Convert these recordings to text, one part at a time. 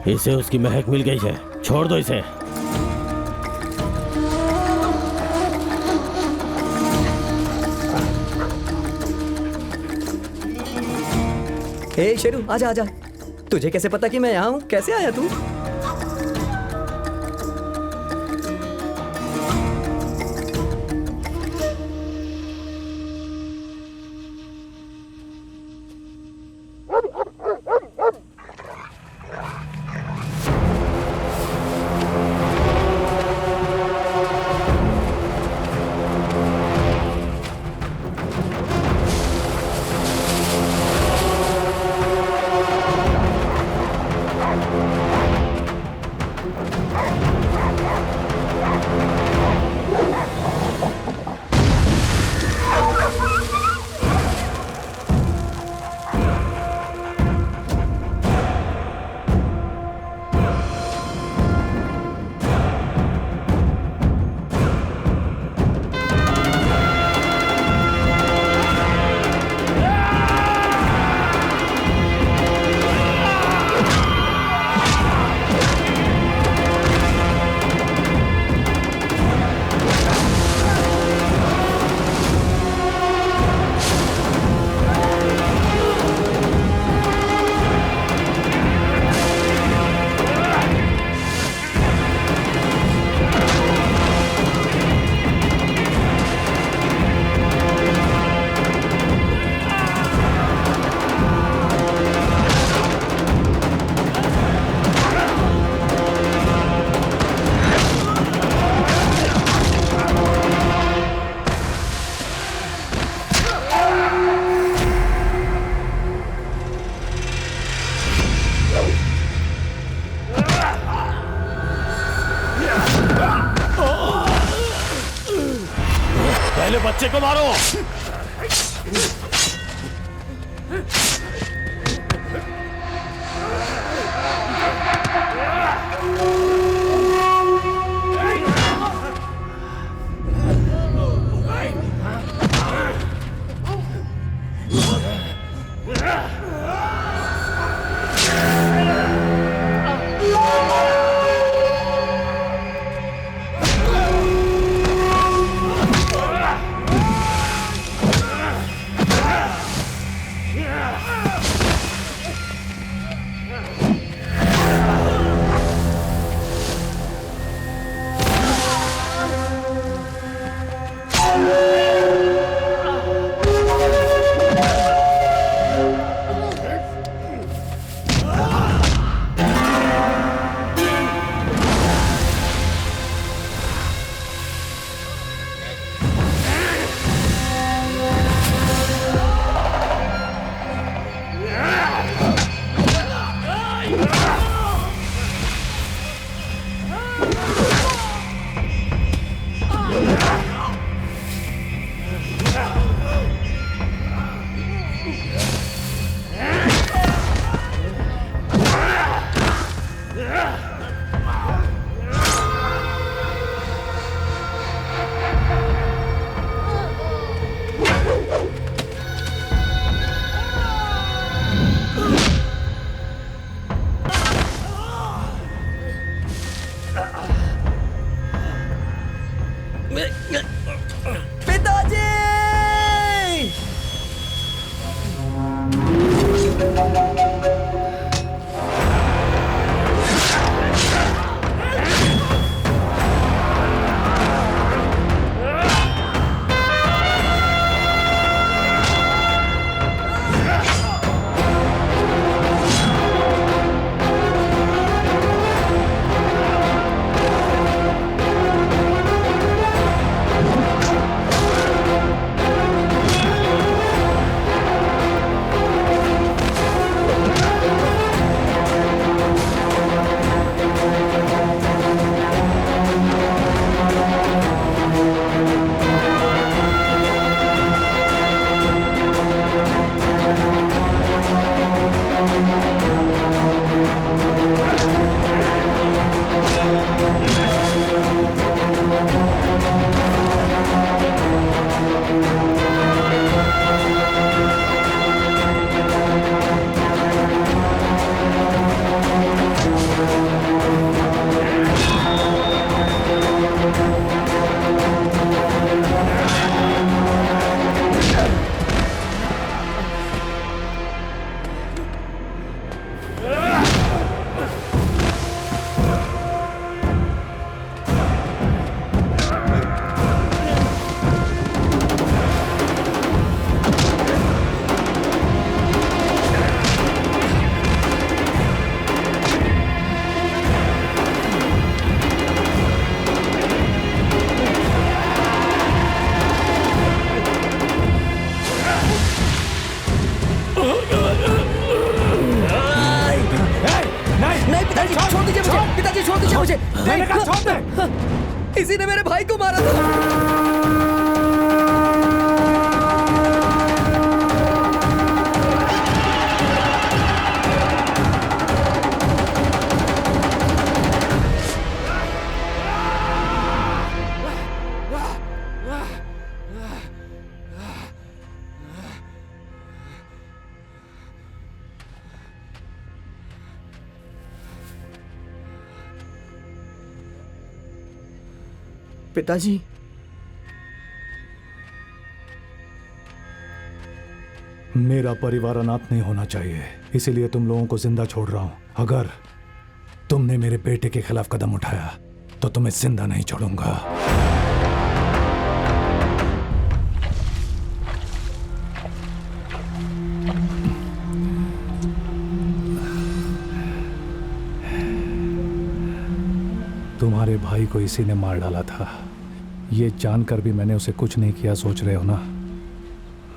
इसे उसकी महक मिल गई है, छोड़ दो इसे। हे शेरू, आजा आजा। तुझे कैसे पता कि मैं यहाँ हूँ? कैसे आया तू? पहले बच्चे को मारो। मुझे छोड़ दीजिए मुझे। मैंने कहा छोड़ दे। इसी ने मेरे भाई को मारा था। पिताजी, मेरा परिवार अनाथ नहीं होना चाहिए, इसीलिए तुम लोगों को जिंदा छोड़ रहा हूं। अगर तुमने मेरे बेटे के खिलाफ कदम उठाया तो तुम्हें जिंदा नहीं छोड़ूंगा। तुम्हारे भाई को इसी ने मार डाला था। ये जानकर भी मैंने उसे कुछ नहीं किया, सोच रहे हो ना?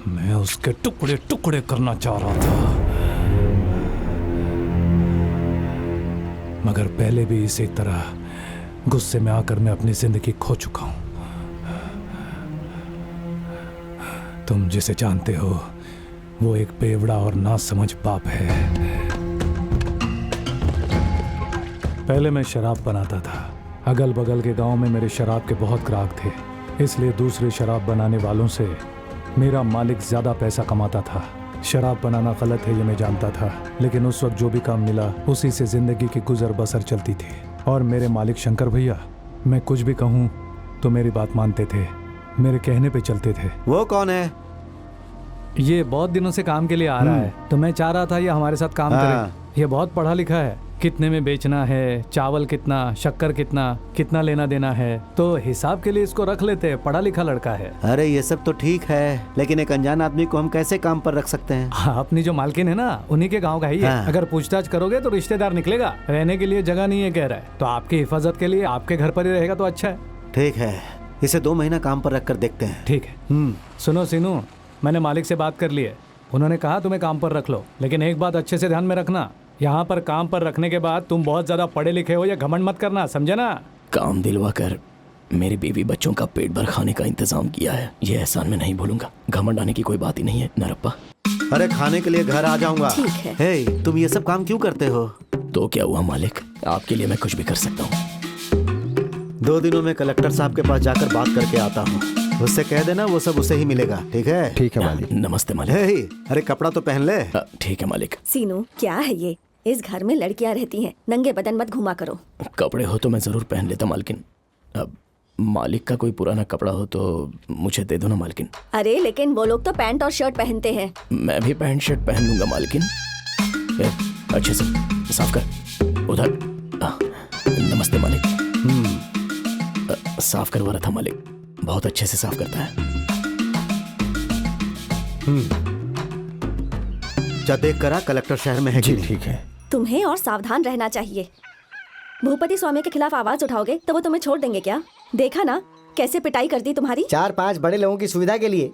मैं उसके टुकड़े टुकड़े करना चाह रहा था, मगर पहले भी इसी तरह गुस्से में आकर मैं अपनी जिंदगी खो चुका हूं। तुम जिसे जानते हो वो एक बेवड़ा और नासमझ बाप है। पहले मैं शराब बनाता था। अगल बगल के गांव में मेरे शराब के बहुत ग्राहक थे, इसलिए दूसरे शराब बनाने वालों से मेरा मालिक ज़्यादा पैसा कमाता था। शराब बनाना गलत है ये मैं जानता था, लेकिन उस वक्त जो भी काम मिला उसी से ज़िंदगी की गुजर बसर चलती थी। और मेरे मालिक शंकर भैया, मैं कुछ भी कहूँ तो मेरी बात मानते थे, मेरे कहने पे चलते थे। वो कौन है? ये बहुत दिनों से काम के लिए आ रहा है, तो मैं चाह रहा था ये हमारे साथ काम करे। ये बहुत पढ़ा लिखा है, कितने में बेचना है, चावल कितना, शक्कर कितना, कितना लेना देना है, तो हिसाब के लिए इसको रख लेते हैं। पढ़ा लिखा लड़का है। अरे ये सब तो ठीक है, लेकिन एक अनजान आदमी को हम कैसे काम पर रख सकते हैं? अपनी जो मालकिन है ना, उन्हीं के गांव का ही है। अगर पूछताछ करोगे तो रिश्तेदार निकलेगा। रहने के लिए जगह नहीं है कह रहा है, तो आपकी हिफाजत के लिए आपके घर पर ही रहेगा तो अच्छा है। ठीक है, इसे 2 महीना काम पर रख कर देखते हैं। ठीक है। सुनो सीनू, मैंने मालिक से बात कर ली है। उन्होंने कहा तुम्हें काम पर रख लो, लेकिन एक बात अच्छे से ध्यान में रखना, यहाँ पर काम पर रखने के बाद तुम बहुत ज्यादा पढ़े लिखे हो या घमंड मत करना, समझे ना? काम दिलवा कर मेरी बीवी बच्चों का पेट भर खाने का इंतजाम किया है, ये एहसान मैं नहीं भूलूंगा। घमंड आने की कोई बात ही नहीं है नरप्पा। अरे खाने के लिए घर आ जाऊंगा। ठीक है। हे, तुम ये सब काम क्यों करते हो? तो क्या हुआ मालिक, आपके लिए मैं कुछ भी कर सकता हूँ। 2 दिनों में कलेक्टर साहब के पास जाकर बात करके आता हूँ। उससे कह देना वो सब उसे ही मिलेगा। ठीक है? ठीक है मालिक। नमस्ते मालिक। हे, अरे कपड़ा तो पहन ले। ठीक है मालिक। सीनू, क्या है ये? इस घर में लड़कियां रहती हैं, नंगे बदन मत घुमा करो। कपड़े हो तो मैं जरूर पहन लेता मालकिन। अब मालिक का कोई पुराना कपड़ा हो तो मुझे दे दो ना मालकिन। अरे लेकिन वो लोग तो पैंट और शर्ट पहनते हैं। मैं भी पैंट शर्ट पहन लूंगा मालकिन। अच्छे से साफ कर उधर। नमस्ते मालिक। साफ करवा रहा था मालिक, बहुत अच्छे से साफ करता है। जा देख करा कलेक्टर शहर में है कि नहीं। ठीक है। तुम्हें और सावधान रहना चाहिए। भूपति स्वामी के खिलाफ आवाज उठाओगे तो वो तुम्हें छोड़ देंगे क्या? देखा ना कैसे पिटाई कर दी तुम्हारी। 4-5 बड़े लोगों की सुविधा के लिए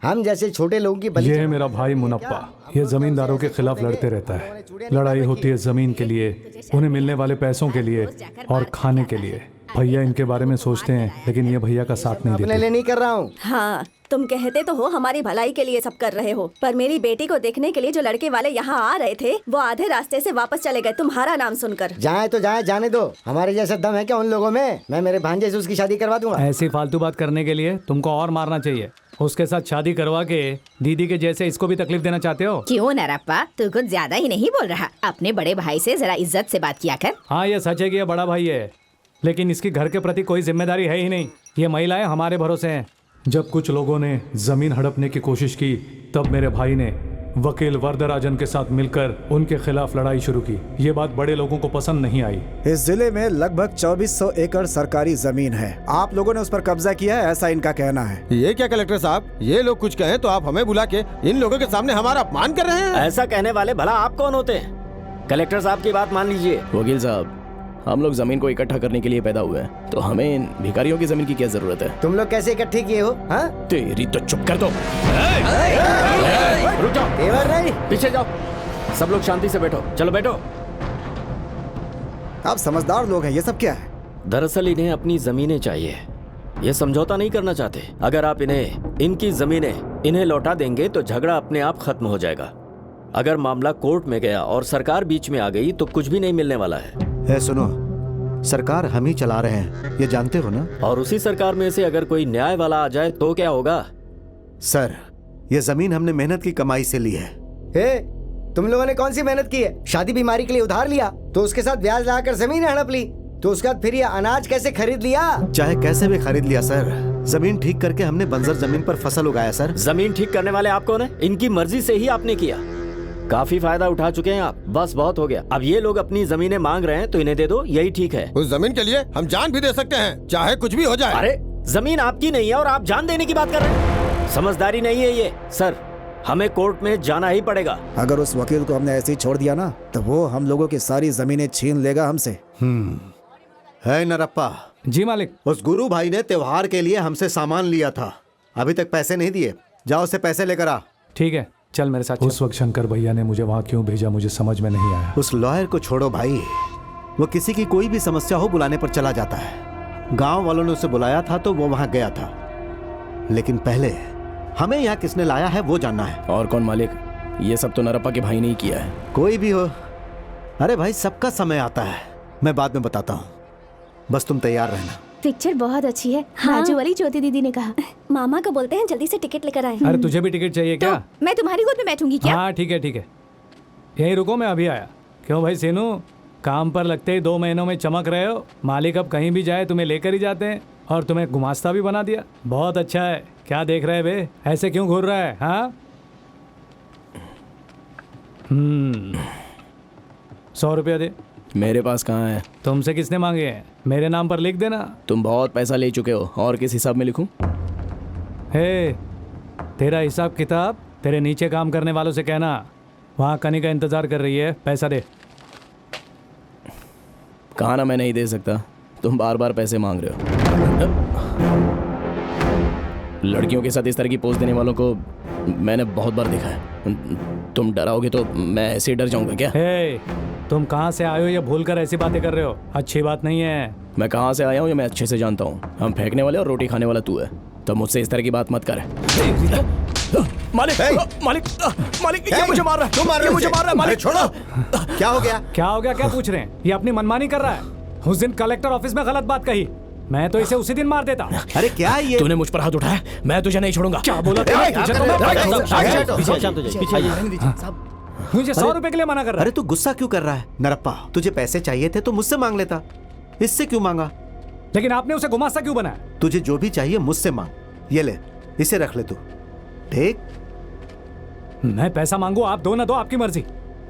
हम जैसे छोटे लोगों की बलि। ये है मेरा भाई मुनप्पा, ये जमींदारों के खिलाफ लड़ते रहता है। लड़ाई होती है जमीन के लिए, उन्हें मिलने वाले पैसों के लिए और खाने के लिए। भैया इनके बारे में सोचते हैं, लेकिन ये भैया का साथ नहीं अपने देते। लिए नहीं कर रहा हूँ। हाँ, तुम कहते तो हो हमारी भलाई के लिए सब कर रहे हो, पर मेरी बेटी को देखने के लिए जो लड़के वाले यहाँ आ रहे थे वो आधे रास्ते से वापस चले गए तुम्हारा नाम सुनकर। जाए तो जाए, जाने दो। हमारे जैसा दम है क्या उन लोगों में? मैं मेरे भांजे से उसकी शादी करवा दूंगा। ऐसी फालतू बात करने के लिए तुमको और मारना चाहिए। उसके साथ शादी करवा के दीदी के जैसे इसको भी तकलीफ देना चाहते हो? क्यों नरप्पा, तू कुछ ज्यादा ही नहीं बोल रहा? अपने बड़े भाई से जरा इज्जत से बात किया कर। हाँ, ये सच है कि ये बड़ा भाई है, लेकिन इसकी घर के प्रति कोई जिम्मेदारी है ही नहीं। ये महिलाएं हमारे भरोसे हैं। जब कुछ लोगों ने जमीन हड़पने की कोशिश की, तब मेरे भाई ने वकील वरदराजन के साथ मिलकर उनके खिलाफ लड़ाई शुरू की। ये बात बड़े लोगों को पसंद नहीं आई। इस जिले में लगभग 2400 एकड़ सरकारी जमीन है। आप लोगों ने उस पर कब्जा किया है, ऐसा इनका कहना है। ये क्या कलेक्टर साहब, ये लोग कुछ कहें तो आप हमें बुला के इन लोगों के सामने हमारा अपमान कर रहे हैं। ऐसा कहने वाले भला आप कौन होते हैं? कलेक्टर साहब की बात मान लीजिए। वकील साहब, हम लोग जमीन को इकट्ठा करने के लिए पैदा हुए हैं, तो हमें इन भिखारियों की जमीन की क्या जरूरत है? तुम लोग कैसे इकट्ठे किए हो? हाँ, तेरी तो चुप कर दो। रुक जाओ, तेवर नहीं। पीछे जाओ। सब लोग शांति से बैठो। चलो बैठो। आप समझदार लोग हैं, ये सब क्या है? दरअसल इन्हें अपनी जमीनें चाहिए, ये समझौता नहीं करना चाहते। अगर आप इनकी जमीनें इन्हें लौटा देंगे तो झगड़ा अपने आप खत्म हो जाएगा। अगर मामला कोर्ट में गया और सरकार बीच में आ गई तो कुछ भी नहीं मिलने वाला है। सुनो, सरकार हम ही चला रहे हैं, ये जानते हो ना? और उसी सरकार में से अगर कोई न्याय वाला आ जाए तो क्या होगा? सर, ये जमीन हमने मेहनत की कमाई से ली है। तुम लोगों ने कौन सी मेहनत की है? शादी बीमारी के लिए उधार लिया तो उसके साथ ब्याज लगाकर जमीन हड़प ली, तो उसके बाद फिर ये अनाज कैसे खरीद लिया? चाहे कैसे भी खरीद लिया सर। जमीन ठीक करके हमने बंजर जमीन पर फसल उगाया सर। जमीन ठीक करने वाले आप कौन है? इनकी मर्जी से ही आपने किया। काफी फायदा उठा चुके हैं आप, बस बहुत हो गया। अब ये लोग अपनी जमीनें मांग रहे हैं तो इन्हें दे दो, यही ठीक है। उस जमीन के लिए हम जान भी दे सकते हैं, चाहे कुछ भी हो जाए। अरे जमीन आपकी नहीं है और आप जान देने की बात कर रहे हैं? समझदारी नहीं है ये सर, हमें कोर्ट में जाना ही पड़ेगा। अगर उस वकील को हमने ऐसे ही छोड़ दिया ना तो वो हम लोगों की सारी जमीनें छीन लेगा हमसे। है नरप्पा? जी मालिक। उस गुरु भाई ने त्योहार के लिए हमसे सामान लिया था, अभी तक पैसे नहीं दिए। जाओ उससे पैसे लेकर आ। ठीक है, चल मेरे साथ। उस वक्त शंकर भैया ने मुझे वहाँ क्यों भेजा मुझे समझ में नहीं आया। उस लॉयर को छोड़ो भाई, वो किसी की कोई भी समस्या हो बुलाने पर चला जाता है। गांव वालों ने उसे बुलाया था तो वो वहां गया था, लेकिन पहले हमें यहाँ किसने लाया है वो जानना है। और कौन मालिक? ये सब तो नरप्पा के भाई ने ही किया है। कोई भी हो, अरे भाई सबका समय आता है, मैं बाद में बताता हूँ, बस तुम तैयार रहना। पिक्चर बहुत अच्छी है। हाँ? बाजू वाली ज्योति दीदी ने कहा। मामा को बोलते हैं जल्दी से टिकट लेकर आए। अरे तुझे भी टिकट चाहिए क्या? तो मैं तुम्हारी गोद में बैठूंगी क्या? हाँ ठीक है ठीक है, यहीं रुको, मैं अभी आया। क्यों भाई सेनू, काम पर लगते ही 2 महीनों में चमक रहे हो। मालिक अब कहीं भी जाए तुम्हें लेकर ही जाते हैं, और तुम्हें गुमास्ता भी बना दिया। बहुत अच्छा है। क्या देख रहे बे, ऐसे क्यों घूर रहा है? हाँ 100 रुपया दे। मेरे पास कहाँ है? तुमसे किसने मांगे हैं? मेरे नाम पर लिख देना। तुम बहुत पैसा ले चुके हो, और किस हिसाब में लिखूं? हे, तेरा हिसाब किताब तेरे नीचे काम करने वालों से कहना, वहाँ कनिका इंतजार कर रही है। पैसा दे। कहा ना मैं नहीं दे सकता, तुम बार बार पैसे मांग रहे हो। लड़कियों के साथ इस तरह की पोज देने वालों को मैंने बहुत बार देखा है। तुम डराओगे तो मैं ऐसे ही डर जाऊंगा क्या? हे, तुम कहाँ से आए हो या भूल कर ऐसी बातें कर रहे हो? अच्छी बात नहीं है। मैं कहाँ से आया हूँ ये मैं अच्छे से जानता हूँ। हम फेंकने वाले और रोटी खाने वाला तू है, तो मुझसे इस तरह की बात मत कर। मालिक मालिक मालिक, ये मुझे मार रहा है। तुम मार रहे हो? मुझे मार रहा है मालिक। छोड़ो। क्या हो गया? क्या हो गया? क्या पूछ रहे हैं? ये अपनी मनमानी कर रहा है। उस दिन कलेक्टर ऑफिस में गलत बात कही, मैं तो इसे उसी दिन मार देता। अरे क्या है ये? तूने मुझ पर हाथ उठाया, मैं तुझे नहीं छोड़ूंगा। क्या बोला? मुझे 100 रुपए के लिए मना कर रहा है। अरे तू गुस्सा क्यों कर रहा है नरप्पा? तुझे पैसे चाहिए थे तो मुझसे मांग लेता, इससे क्यों मांगा? लेकिन आपने उसे गुमास्ता क्यों बनाया? तुझे जो भी चाहिए मुझसे मांग। ये ले, इसे रख ले तू। ठीक, मैं पैसा मांगू, आप दो ना दो, आपकी मर्जी।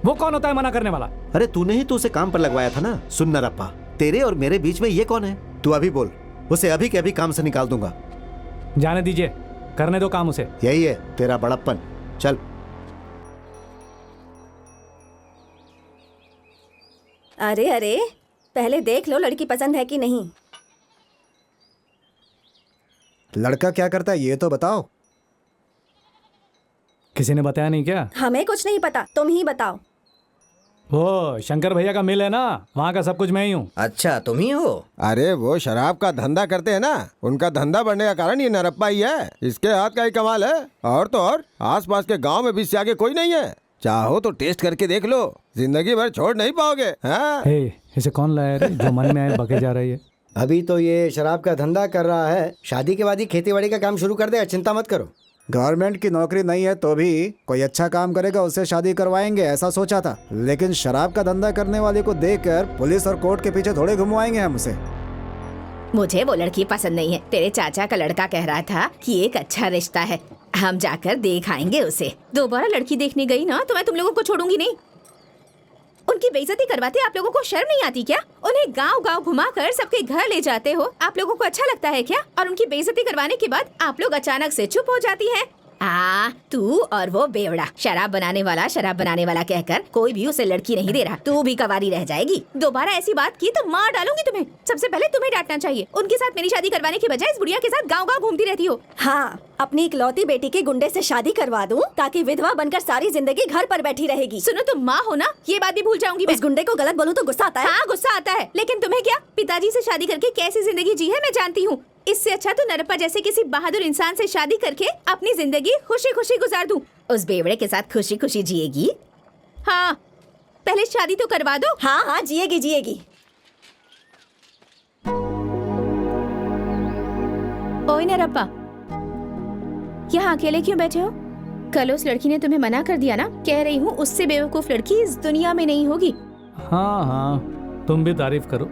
वो कौन होता है मना करने वाला? अरे तूने ही तो उसे काम पर लगवाया था ना। सुन नरप्पा, तेरे और मेरे बीच में ये कौन है? तू अभी बोल, उसे अभी के अभी काम से निकाल दूंगा। जाने दीजिए, करने दो काम उसे। यही है तेरा बड़प्पन। चल। अरे अरे, पहले देख लो लड़की पसंद है कि नहीं। लड़का क्या करता है ये तो बताओ। किसी ने बताया नहीं क्या? हमें कुछ नहीं पता, तुम ही बताओ। वो शंकर भैया का मिल है ना, वहाँ का सब कुछ मैं ही हूँ। अच्छा तुम ही हो? अरे वो शराब का धंधा करते हैं ना, उनका धंधा बढ़ने का कारण ये नरप्पा ही है। इसके हाथ का ही कमाल है। और तो और आसपास के गांव में भी इससे आगे कोई नहीं है। चाहो तो टेस्ट करके देख लो, जिंदगी भर छोड़ नहीं पाओगे। हाँ? हे, इसे कौन लाया रे, जो मन में आए बके जा रही है? अभी तो ये शराब का धंधा कर रहा है, शादी के बाद ही खेती बाड़ी का काम शुरू कर देगा, चिंता मत करो। गवर्नमेंट की नौकरी नहीं है तो भी कोई अच्छा काम करेगा उससे शादी करवाएंगे ऐसा सोचा था, लेकिन शराब का धंधा करने वाले को देखकर पुलिस और कोर्ट के पीछे थोड़े घुमवाएंगे हम उसे। मुझे वो लड़की पसंद नहीं है। तेरे चाचा का लड़का कह रहा था कि एक अच्छा रिश्ता है, हम जाकर देख आएंगे उसे। दोबारा लड़की देखने गई ना तो मैं तुम लोगों को छोड़ूंगी नहीं। उनकी बेइज्जती करवाते आप लोगों को शर्म नहीं आती क्या? उन्हें गांव गांव घुमाकर सबके घर ले जाते हो, आप लोगों को अच्छा लगता है क्या? और उनकी बेइज्जती करवाने के बाद आप लोग अचानक से चुप हो जाती हैं। हाँ, तू और वो बेवड़ा शराब बनाने वाला कहकर कोई भी उसे लड़की नहीं दे रहा। तू भी कवारी रह जाएगी। दोबारा ऐसी बात की तो मार डालूंगी तुम्हें। सबसे पहले तुम्हें डांटना चाहिए। उनके साथ मेरी शादी करवाने की बजाय इस बुढ़िया के साथ गाँव गाँव घूमती रहती हो। हाँ, अपनी इकलौती बेटी के गुंडे से शादी करवा दूं ताकि विधवा बनकर सारी जिंदगी घर पर बैठी रहेगी। सुनो, तुम माँ हो ना, ये बात भी भूल जाऊंगी मैं। इस गुंडे को गलत बोलूं तो गुस्सा आता है। हाँ, गुस्सा आता है, लेकिन तुम्हें क्या? पिताजी से शादी करके कैसी जिंदगी जी है मैं जानती हूँ। इससे अच्छा तो नरप्पा जैसे किसी बहादुर इंसान से शादी करके अपनी जिंदगी खुशी खुशी गुजार दूं। उस बेवड़े के साथ खुशी खुशी जिएगी। हाँ, पहले शादी तो करवा दो। हाँ हाँ, जिएगी जिएगी। ओए नरप्पा, यहाँ अकेले क्यों बैठे हो? कल उस लड़की ने तुम्हें मना कर दिया ना? कह रही हूँ उससे बेवकूफ लड़की इस दुनिया में नहीं होगी। हाँ हाँ, तुम भी तारीफ करो।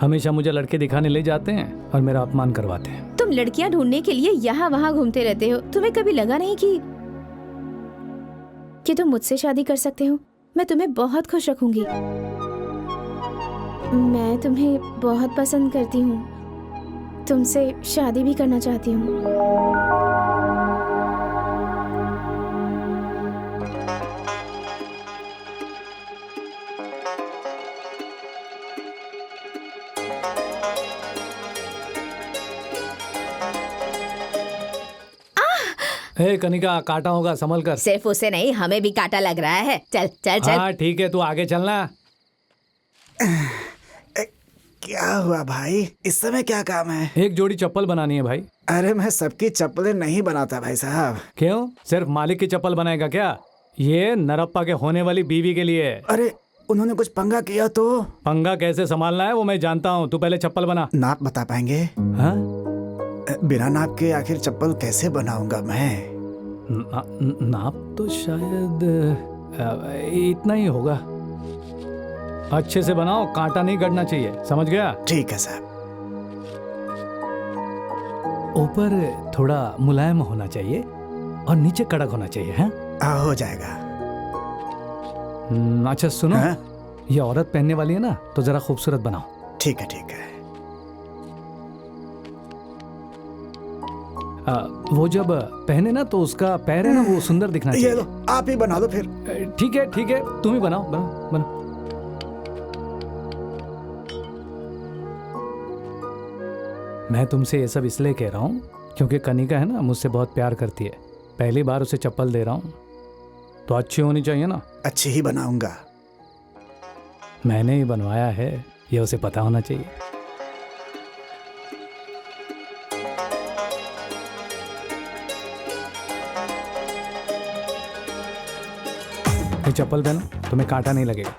हमेशा मुझे लड़के दिखाने ले जाते हैं और मेरा अपमान करवाते हैं। तुम लड़कियां ढूंढने के लिए यहाँ वहाँ घूमते रहते हो। तुम्हें कभी लगा नहीं कि तुम मुझसे शादी कर सकते हो? मैं तुम्हें बहुत खुश रखूंगी। मैं तुम्हें बहुत पसंद करती हूँ। तुमसे शादी भी करना चाहती हूँ। हे कनिका, काटा होगा, संभल कर। सिर्फ उसे नहीं, हमें भी काटा लग रहा है। चल चल चल। हाँ ठीक है, तू आगे चलना। क्या हुआ भाई? इस समय क्या काम है? एक जोड़ी चप्पल बनानी है भाई। अरे मैं सबकी चप्पलें नहीं बनाता भाई साहब। क्यों? सिर्फ मालिक की चप्पल बनाएगा क्या? ये नरप्पा के होने वाली बीवी के लिए। अरे उन्होंने कुछ पंगा किया तो? पंगा कैसे संभालना है वो मैं जानता हूँ। तू पहले चप्पल बना। नाप बता पाएंगे? हाँ? बिना नाप के आखिर चप्पल कैसे बनाऊंगा मैं? नाप तो शायद इतना ही होगा। अच्छे से बनाओ, कांटा नहीं गड़ना चाहिए, समझ गया? ठीक है साहब। ऊपर थोड़ा मुलायम होना चाहिए और नीचे कड़क होना चाहिए। हैं? हो जाएगा। अच्छा सुनो, हाँ? ये औरत पहनने वाली है ना, तो जरा खूबसूरत बनाओ। ठीक है ठीक है। वो जब पहने ना तो उसका पैर है ना वो सुंदर दिखना चाहिए। ये लो, आप ही बना दो फिर। ठीक है, तुम ही बनाओ, बनाओ। मैं तुमसे ये सब इसलिए कह रहा हूँ क्योंकि कनिका है ना मुझसे बहुत प्यार करती है। पहली बार उसे चप्पल दे रहा हूँ तो अच्छी होनी चाहिए ना। अच्छी ही बनाऊंगा। मैंने ही बनवाया है, ये उसे पता होना चाहिए। ये चप्पल पहनो, तुम्हें कांटा नहीं लगेगा।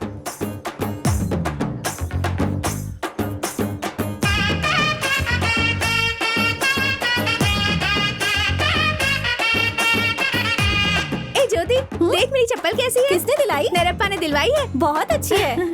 ए ज्योति, देख मेरी चप्पल कैसी है? किसने दिलाई? नरप्पा ने दिलवाई है। बहुत अच्छी है।